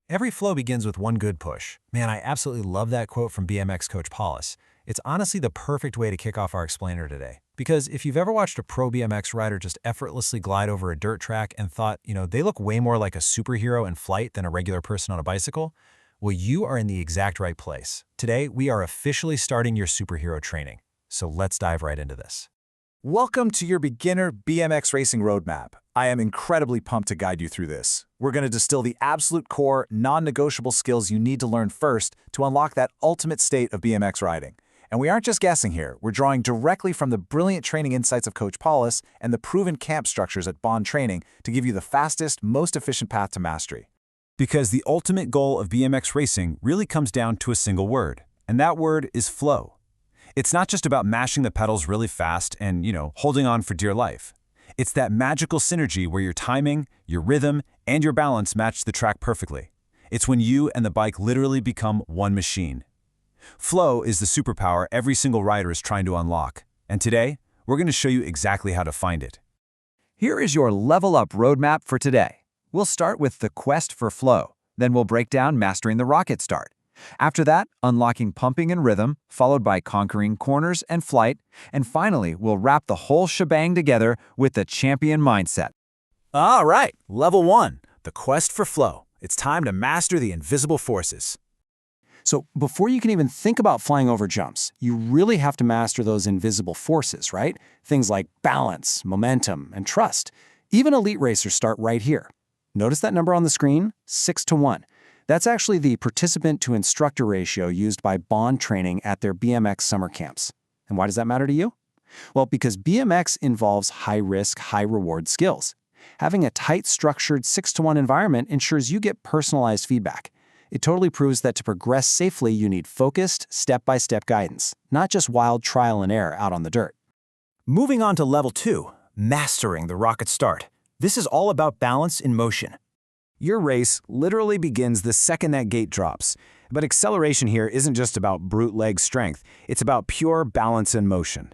Every flow begins with one good push. Man, I absolutely love that quote from BMX coach Paulus. It's honestly the perfect way to kick off our explainer today. Because if you've ever watched a pro BMX rider just effortlessly glide over a dirt track and thought, they look way more like a superhero in flight than a regular person on a bicycle, well, you are in the exact right place. Today, we are officially starting your superhero training. So let's dive right into this. Welcome to your beginner BMX racing roadmap. I am incredibly pumped to guide you through this. We're going to distill the absolute core, non-negotiable skills you need to learn first to unlock that ultimate state of BMX riding. And we aren't just guessing here. We're drawing directly from the brilliant training insights of Coach Paulus and the proven camp structures at Bond Training to give you the fastest, most efficient path to mastery. Because the ultimate goal of BMX racing really comes down to a single word, and that word is flow. It's not just about mashing the pedals really fast and, holding on for dear life. It's that magical synergy where your timing, your rhythm, and your balance match the track perfectly. It's when you and the bike literally become one machine. Flow is the superpower every single rider is trying to unlock, and today, we're going to show you exactly how to find it. Here is your level up roadmap for today. We'll start with the quest for flow, then we'll break down mastering the rocket start. After that, unlocking pumping and rhythm, followed by conquering corners and flight, and finally, we'll wrap the whole shebang together with the champion mindset. All right, level 1, the quest for flow. It's time to master the invisible forces. So before you can even think about flying over jumps, you really have to master those invisible forces, right? Things like balance, momentum, and trust. Even elite racers start right here. Notice that number on the screen? 6-to-1. That's actually the participant-to-instructor ratio used by Bond Training at their BMX summer camps. And why does that matter to you? Well, because BMX involves high-risk, high-reward skills. Having a tight, structured 6-to-1 environment ensures you get personalized feedback. It totally proves that to progress safely, you need focused, step-by-step guidance, not just wild trial and error out on the dirt. Moving on to level 2, mastering the rocket start. This is all about balance in motion. Your race literally begins the second that gate drops. But acceleration here isn't just about brute leg strength, it's about pure balance and motion.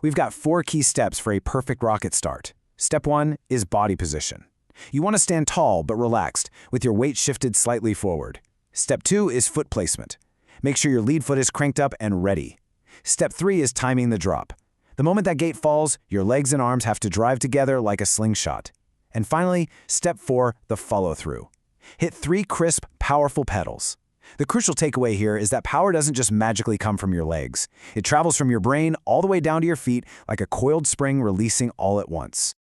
We've got 4 key steps for a perfect rocket start. Step 1 is body position. You want to stand tall but relaxed, with your weight shifted slightly forward. Step 2 is foot placement. Make sure your lead foot is cranked up and ready. Step 3 is timing the drop. The moment that gate falls, your legs and arms have to drive together like a slingshot. And finally, step 4, the follow-through. Hit 3 crisp, powerful pedals. The crucial takeaway here is that power doesn't just magically come from your legs. It travels from your brain all the way down to your feet like a coiled spring releasing all at once.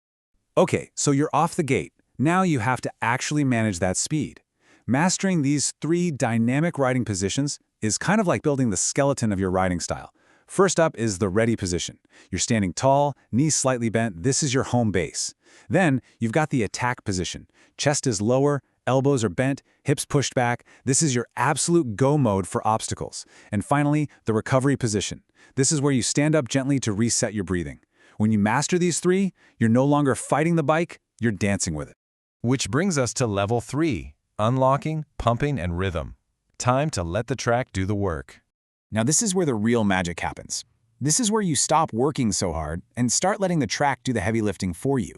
Okay, so you're off the gate. Now you have to actually manage that speed. Mastering these 3 dynamic riding positions is kind of like building the skeleton of your riding style. First up is the ready position. You're standing tall, knees slightly bent. This is your home base. Then you've got the attack position. Chest is lower, elbows are bent, hips pushed back. This is your absolute go mode for obstacles. And finally, the recovery position. This is where you stand up gently to reset your breathing. When you master these 3, you're no longer fighting the bike, you're dancing with it. Which brings us to level 3, unlocking, pumping, and rhythm. Time to let the track do the work. Now this is where the real magic happens. This is where you stop working so hard and start letting the track do the heavy lifting for you.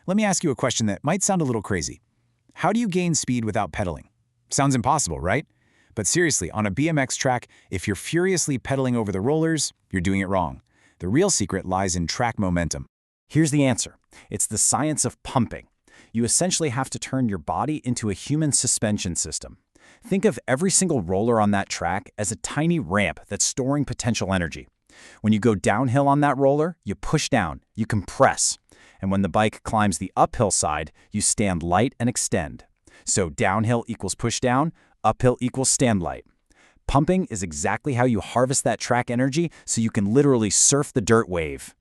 Let me ask you a question that might sound a little crazy. How do you gain speed without pedaling? Sounds impossible, right? But seriously, on a BMX track, if you're furiously pedaling over the rollers, you're doing it wrong. The real secret lies in track momentum. Here's the answer. It's the science of pumping. You essentially have to turn your body into a human suspension system. Think of every single roller on that track as a tiny ramp that's storing potential energy. When you go downhill on that roller, you push down, you compress. And when the bike climbs the uphill side, you stand light and extend. So downhill equals push down, uphill equals stand light. Pumping is exactly how you harvest that track energy so you can literally surf the dirt wave.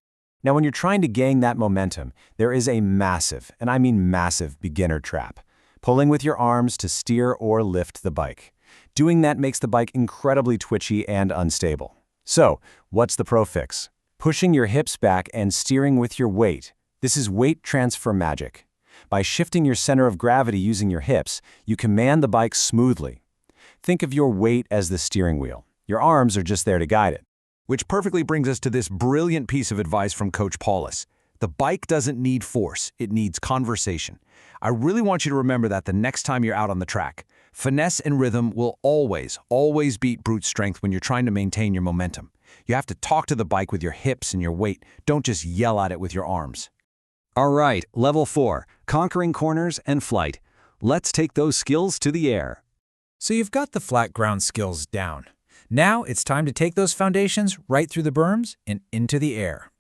Now, when you're trying to gain that momentum, there is a massive, and I mean massive, beginner trap. Pulling with your arms to steer or lift the bike. Doing that makes the bike incredibly twitchy and unstable. So, what's the pro fix? Pushing your hips back and steering with your weight. This is weight transfer magic. By shifting your center of gravity using your hips, you command the bike smoothly. Think of your weight as the steering wheel. Your arms are just there to guide it. Which perfectly brings us to this brilliant piece of advice from Coach Paulus. The bike doesn't need force, it needs conversation. I really want you to remember that the next time you're out on the track. Finesse and rhythm will always beat brute strength when you're trying to maintain your momentum. You have to talk to the bike with your hips and your weight. Don't just yell at it with your arms. All right, level 4, conquering corners and flight. Let's take those skills to the air. So you've got the flat ground skills down. Now it's time to take those foundations right through the berms and into the air.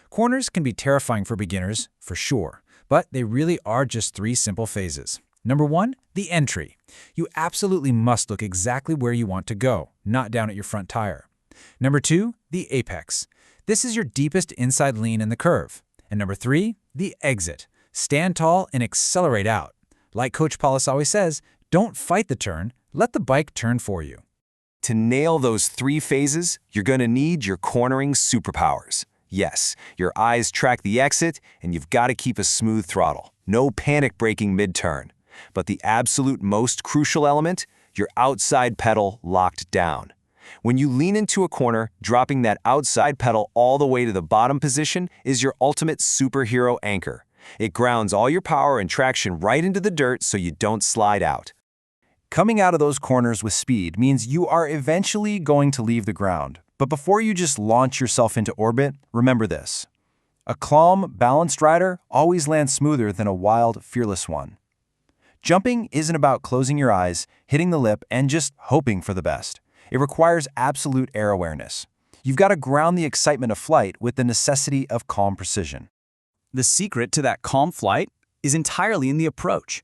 Corners can be terrifying for beginners, for sure, but they really are just 3 simple phases. Number 1, the entry. You absolutely must look exactly where you want to go, not down at your front tire. Number 2, the apex. This is your deepest inside lean in the curve. And number 3, the exit. Stand tall and accelerate out. Like Coach Paulus always says, don't fight the turn, let the bike turn for you. To nail those 3 phases, you're going to need your cornering superpowers. Yes, your eyes track the exit, and you've got to keep a smooth throttle. No panic braking mid-turn. But the absolute most crucial element, your outside pedal locked down. When you lean into a corner, dropping that outside pedal all the way to the bottom position is your ultimate superhero anchor. It grounds all your power and traction right into the dirt so you don't slide out. Coming out of those corners with speed means you are eventually going to leave the ground. But before you just launch yourself into orbit, remember this. A calm, balanced rider always lands smoother than a wild, fearless one. Jumping isn't about closing your eyes, hitting the lip, and just hoping for the best. It requires absolute air awareness. You've got to ground the excitement of flight with the necessity of calm precision. The secret to that calm flight is entirely in the approach.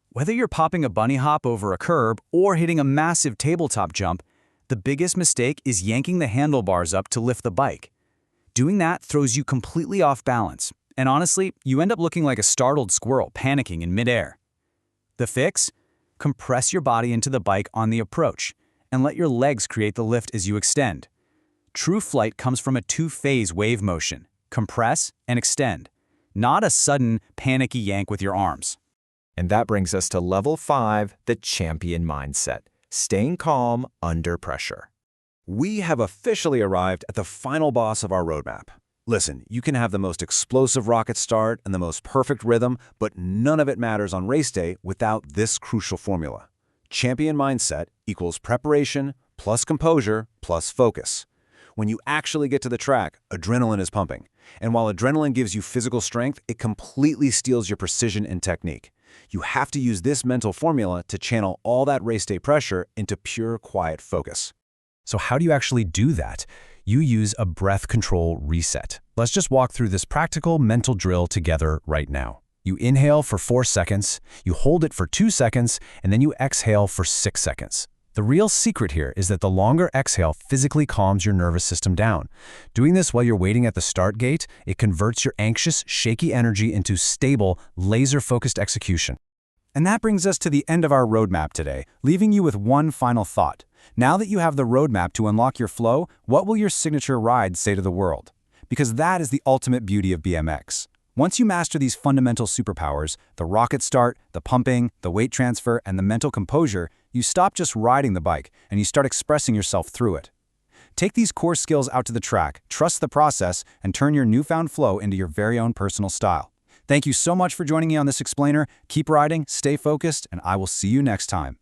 Whether you're popping a bunny hop over a curb or hitting a massive tabletop jump, the biggest mistake is yanking the handlebars up to lift the bike. Doing that throws you completely off balance, and honestly, you end up looking like a startled squirrel panicking in midair. The fix? Compress your body into the bike on the approach, and let your legs create the lift as you extend. True flight comes from a 2-phase wave motion, compress and extend, not a sudden, panicky yank with your arms. And that brings us to level 5, the champion mindset, staying calm under pressure. We have officially arrived at the final boss of our roadmap. Listen, you can have the most explosive rocket start and the most perfect rhythm, but none of it matters on race day without this crucial formula. Champion mindset equals preparation plus composure plus focus. When you actually get to the track, adrenaline is pumping. And while adrenaline gives you physical strength, it completely steals your precision and technique. You have to use this mental formula to channel all that race day pressure into pure, quiet focus. So how do you actually do that? You use a breath control reset. Let's just walk through this practical mental drill together right now. You inhale for 4 seconds, you hold it for 2 seconds, and then you exhale for 6 seconds. The real secret here is that the longer exhale physically calms your nervous system down. Doing this while you're waiting at the start gate, it converts your anxious, shaky energy into stable, laser-focused execution. And that brings us to the end of our roadmap today, leaving you with one final thought. Now that you have the roadmap to unlock your flow, what will your signature ride say to the world? Because that is the ultimate beauty of BMX. Once you master these fundamental superpowers, the rocket start, the pumping, the weight transfer, and the mental composure, you stop just riding the bike and you start expressing yourself through it. Take these core skills out to the track, trust the process, and turn your newfound flow into your very own personal style. Thank you so much for joining me on this explainer. Keep riding, stay focused, and I will see you next time.